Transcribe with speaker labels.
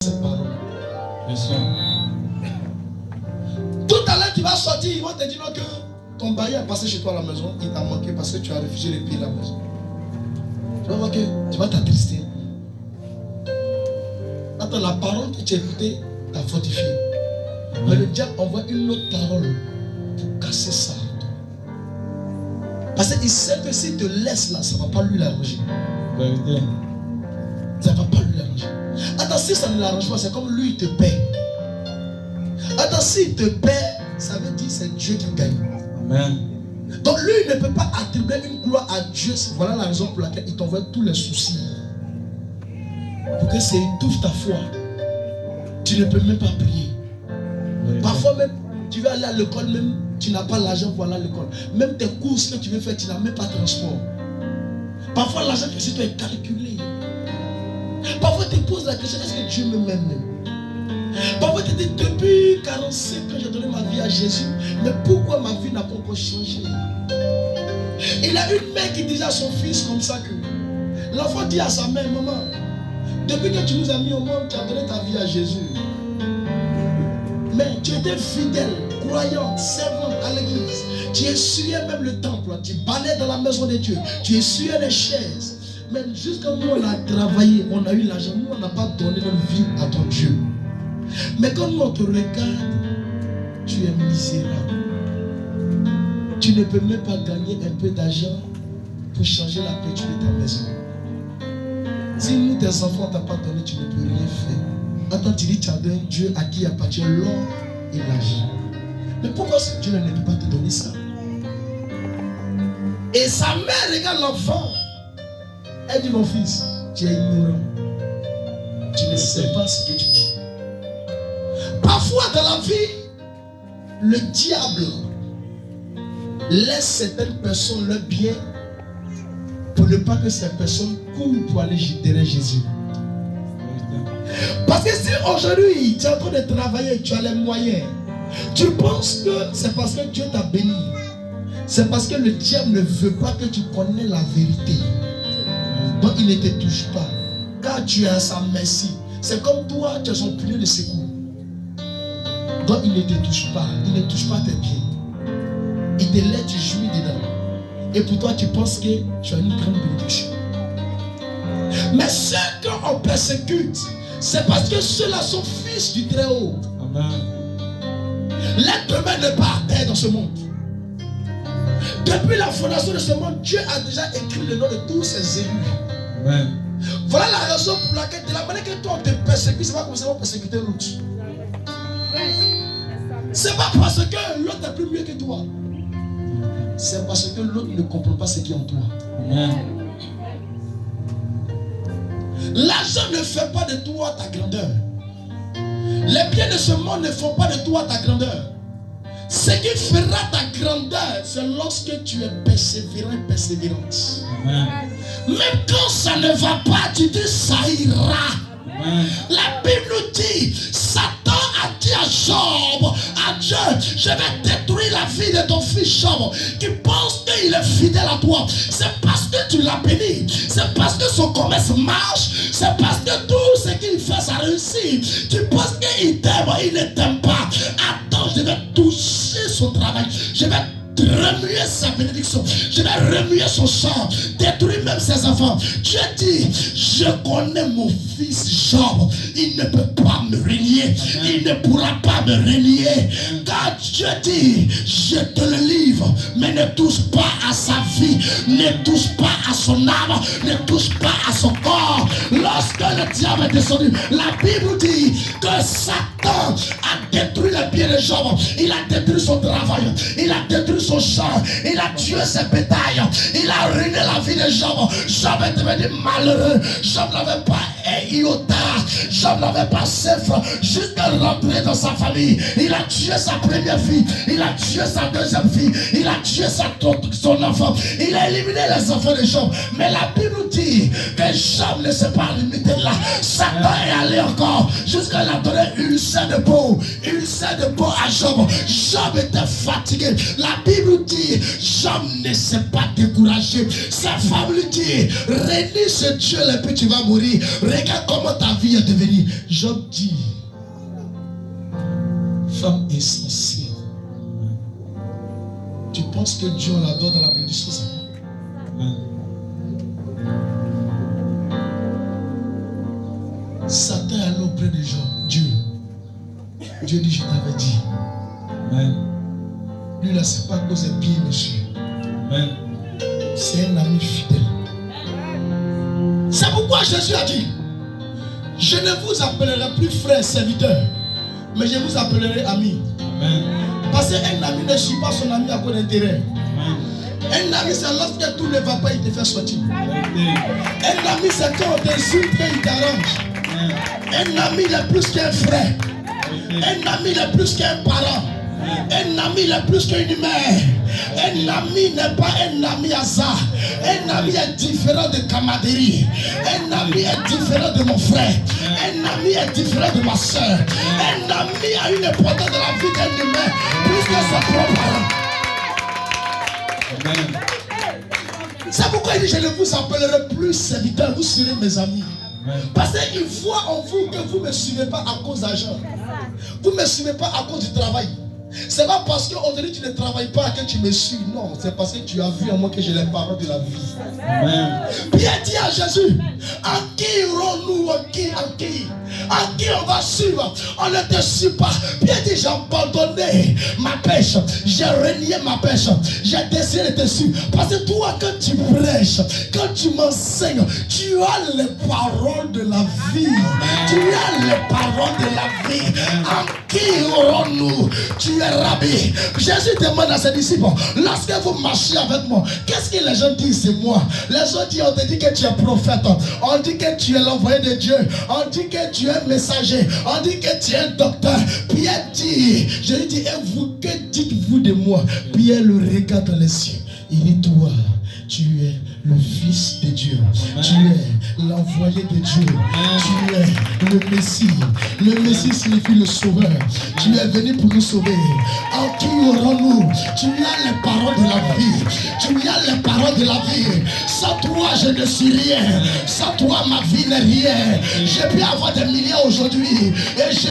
Speaker 1: cette parole.
Speaker 2: Bien sûr.
Speaker 1: Tout à l'heure, tu vas sortir, ils vont te dire que ton bailleur est passé chez toi à la maison, il t'a manqué parce que tu as refusé les pieds à la maison. Tu vas voir que tu vas t'attrister. Attends, la parole que tu as écoutée t'a fortifié. Mais le diable envoie une autre parole pour casser ça. Parce qu'il sait que s'il te laisse là, ça ne va pas lui l'arranger.
Speaker 2: Vérité.
Speaker 1: Ça ne va pas lui l'arranger. Attends, si ça ne l'arrange pas, c'est comme lui, il te paie. Attends, s'il te paie, ça veut dire que c'est Dieu qui gagne.
Speaker 2: Amen.
Speaker 1: Donc lui, il ne peut pas attribuer une gloire à Dieu. Voilà la raison pour laquelle il t'envoie tous les soucis. Pour que ça étouffe ta foi. Tu ne peux même pas prier.
Speaker 2: Vérité.
Speaker 1: Parfois même, tu veux aller à l'école, même tu n'as pas l'argent pour aller à l'école. Même tes courses que tu veux faire, tu n'as même pas de transport. Parfois l'argent que tu dois est calculé. Parfois tu te poses la question, est-ce que Dieu me m'aime même? Parfois tu te dis, depuis 45 ans j'ai donné ma vie à Jésus, mais pourquoi ma vie n'a pas encore changé? Il a une mère qui disait à son fils comme ça que l'enfant dit à sa mère, maman, depuis que tu nous as mis au monde, tu as donné ta vie à Jésus. Mais tu étais fidèle, croyante, servante à l'église. Tu essuyais même le temple, tu balayais dans la maison de Dieu, tu essuyais les chaises. Mais jusqu'à nous, on a travaillé, on a eu l'argent, nous, on n'a pas donné notre vie à ton Dieu. Mais quand nous, on te regarde, tu es misérable. Tu ne peux même pas gagner un peu d'argent pour changer la peinture de ta maison. Si nous, tes enfants, on t'a pas donné, tu ne peux rien faire. Attends, tu dis, tu as donné un Dieu à qui appartient l'or et l'argent. Mais pourquoi ce Dieu ne peut pas te donner ça? Et sa mère regarde l'enfant. Elle dit, mon fils, tu es ignorant. Tu ne sais pas ce que tu dis. Parfois dans la vie, le diable laisse certaines personnes leur bien pour ne pas que ces personnes courent pour aller derrière Jésus. Parce que si aujourd'hui tu es en train de travailler, tu as les moyens, tu penses que c'est parce que Dieu t'a béni, c'est parce que le diable ne veut pas que tu connais la vérité. Donc il ne te touche pas. Car tu es à sa merci. C'est comme toi, tu es son pilier de secours. Donc il ne te touche pas. Il ne touche pas tes pieds. Il te laisse, tu jouis dedans. Et pour toi, tu penses que tu as une grande bénédiction. Mais ceux qu'on persécute, c'est parce que ceux-là sont fils du Très-Haut.
Speaker 2: Amen.
Speaker 1: L'être humain n'est pas à terre dans ce monde. Depuis la fondation de ce monde, Dieu a déjà écrit le nom de tous ses élus.
Speaker 2: Amen.
Speaker 1: Voilà la raison pour laquelle, de la manière que toi on te persécute, c'est pas comme ça qu'on va persécuter l'autre. C'est pas parce que l'autre est plus mieux que toi. C'est parce que l'autre ne comprend pas ce qui est en toi.
Speaker 2: Amen.
Speaker 1: L'argent ne fait pas de toi ta grandeur. Les biens de ce monde ne font pas de toi ta grandeur. Ce qui fera ta grandeur, c'est lorsque tu es persévérant et persévérante.
Speaker 2: Amen.
Speaker 1: Même quand ça ne va pas, tu dis ça ira.
Speaker 2: Amen.
Speaker 1: La Bible nous dit, Satan a dit à Job, à Dieu, je vais détruire la vie de ton fils Job, qui pense qu'il est fidèle à toi. C'est parce que tu l'as béni, c'est parce que son commerce marche, c'est parce que tout ce qu'il fait, ça réussit. Tu penses qu'il t'aime, il ne t'aime pas. Attends, je vais toucher son travail, je vais remuer sa bénédiction, je vais remuer son sang, détruire même ses enfants. Dieu dit, je connais mon fils Job, il ne peut pas me renier, il ne pourra pas me renier. Car Dieu dit, je te le livre, mais ne touche pas à sa vie, ne touche pas à son âme, ne touche pas à son corps. Lorsque le diable est descendu, la Bible dit que Satan a détruit le bien de Job, il a détruit son travail, il a détruit son champ, il a tué ses bétails, il a ruiné la vie de Job. Job est devenu malheureux. Job n'avait pas iota, Job n'avait pas Sephra, jusqu'à rentrer dans sa famille. Il a tué sa première fille, il a tué sa deuxième fille, il a tué son enfant, il a éliminé les enfants de Job. Mais la Bible dit que Job ne s'est pas limité là. Satan est allé encore jusqu'à la donner une ulcère de peau à Job. Job était fatigué. La Bible dit, Job ne s'est pas découragé. Sa femme lui dit, renie ce Dieu et puis tu vas mourir. Regarde comment ta vie est devenue. Job dit, femme insensée. Tu penses que Dieu l'adore dans la bénédiction?
Speaker 2: Amen.
Speaker 1: Satan est allé auprès de Job. Dieu dit, je t'avais dit.
Speaker 2: Amen.
Speaker 1: Lui là, c'est pas à cause des pieds, monsieur.
Speaker 2: Amen.
Speaker 1: C'est un ami fidèle. C'est pourquoi Jésus a dit, je ne vous appellerai plus frère serviteur, mais je vous appellerai ami.
Speaker 2: Amen.
Speaker 1: Parce qu'un ami ne suit pas son ami à cause d'intérêt.
Speaker 2: Amen.
Speaker 1: Un ami, c'est lorsque tout ne va pas, il te fait sortir.
Speaker 2: Vérité.
Speaker 1: Un ami, c'est quand on t'insulte, il t'arrange.
Speaker 2: Amen.
Speaker 1: Un ami, il est plus qu'un frère.
Speaker 2: Vérité.
Speaker 1: Un ami, il est plus qu'un parent. Un ami, il est plus qu'un humain. Un ami n'est pas un ami hasard. Un ami est différent de camaraderie. Un ami est différent de mon frère. Un ami est différent de ma soeur. Un ami a une importance dans la vie d'un humain plus que son propre parent.
Speaker 2: Amen.
Speaker 1: C'est pourquoi il dit, je ne vous appellerai plus serviteurs, vous serez mes amis.
Speaker 2: Amen.
Speaker 1: Parce qu'il voit en vous que vous ne me suivez pas à cause d'argent. Vous ne me suivez pas à cause du travail. C'est pas parce qu'on te dit que tu ne travailles pas que tu me suis. Non, c'est parce que tu as vu en moi que j'ai les paroles de la vie.
Speaker 2: Amen.
Speaker 1: Pierre dit à Jésus, en qui irons-nous? En qui on va suivre? On ne te suit pas. Pierre dit, j'ai abandonné ma pêche. J'ai renié ma pêche. J'ai décidé de te suivre. Parce que toi, quand tu prêches, quand tu m'enseignes, tu as les paroles de la vie. Tu as les paroles de la vie. En qui irons-nous? Tu es rabbi. Jésus demande à ses disciples, lorsque vous marchez avec moi, qu'est-ce que les gens disent? C'est moi. Les gens disent, on te dit que tu es prophète. On dit que tu es l'envoyé de Dieu. On dit que tu es messager. On dit que tu es un docteur. Pierre dit, je lui dis, et vous, que dites-vous de moi? Pierre le regarde dans les cieux. Il dit, toi, tu es le Fils de Dieu.
Speaker 2: Amen.
Speaker 1: Tu es l'envoyé de Dieu.
Speaker 2: Amen.
Speaker 1: Tu es le Messie. Le Messie signifie le Sauveur. Tu es venu pour nous sauver. En qui aurons-nous? Tu as les paroles de la vie. Tu as les paroles de la vie. Sans toi, je ne suis rien. Sans toi, ma vie n'est rien. Je peux avoir des millions aujourd'hui. Et je